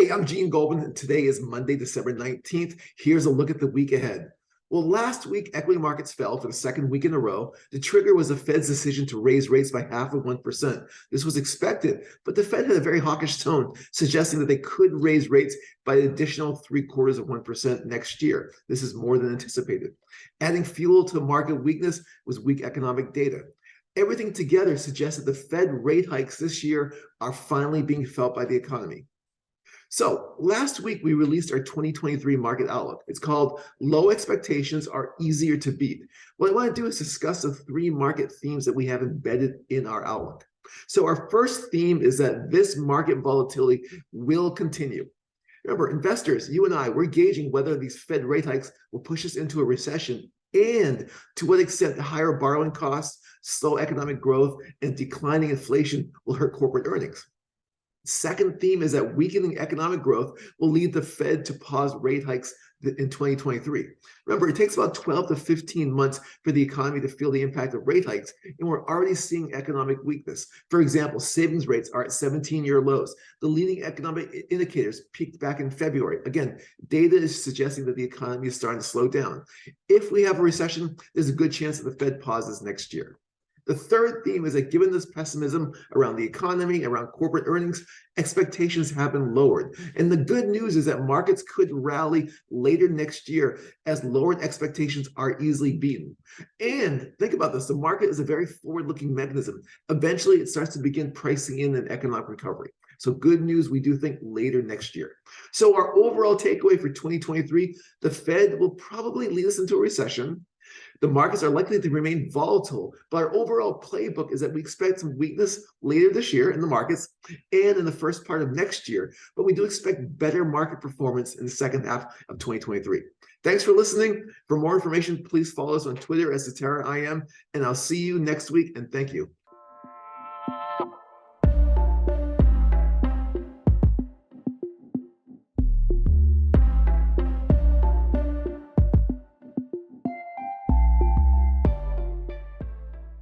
Hey, I'm Gene Goldman, and today is Monday, December 19th. Here's a look at the week ahead. Well, last week, equity markets fell for the second week in a row. The trigger was the Fed's decision to raise rates by 0.5%. This was expected, but the Fed had a very hawkish tone, suggesting that they could raise rates by an additional 0.75% next year. This is more than anticipated. Adding fuel to market weakness was weak economic data. Everything together suggests that the Fed rate hikes this year are finally being felt by the economy. So last week, we released our 2023 market outlook. It's called Low Expectations Are Easier to Beat. What I want to do is discuss the three market themes that we have embedded in our outlook. So our first theme is that this market volatility will continue. Remember, investors, you and I, we're gauging whether these Fed rate hikes will push us into a recession and to what extent the higher borrowing costs, slow economic growth, and declining inflation will hurt corporate earnings. Second theme is that weakening economic growth will lead the Fed to pause rate hikes in 2023. Remember, it takes about 12 to 15 months for the economy to feel the impact of rate hikes, and we're already seeing economic weakness. For example, savings rates are at 17-year lows. The leading economic indicators peaked back in February. Again, data is suggesting that the economy is starting to slow down. If we have a recession, there's a good chance that the Fed pauses next year. The third theme is that given this pessimism around the economy, around corporate earnings, expectations have been lowered. And the good news is that markets could rally later next year as lowered expectations are easily beaten. And think about this, the market is a very forward-looking mechanism. Eventually, it starts to begin pricing in an economic recovery. So good news, we do think later next year. So our overall takeaway for 2023, the Fed will probably lead us into a recession. The markets are likely to remain volatile, but our overall playbook is that we expect some weakness later this year in the markets and in the first part of next year, but we do expect better market performance in the second half of 2023. Thanks for listening. For more information, please follow us on Twitter at @SaterraIM, and I'll see you next week, and thank you.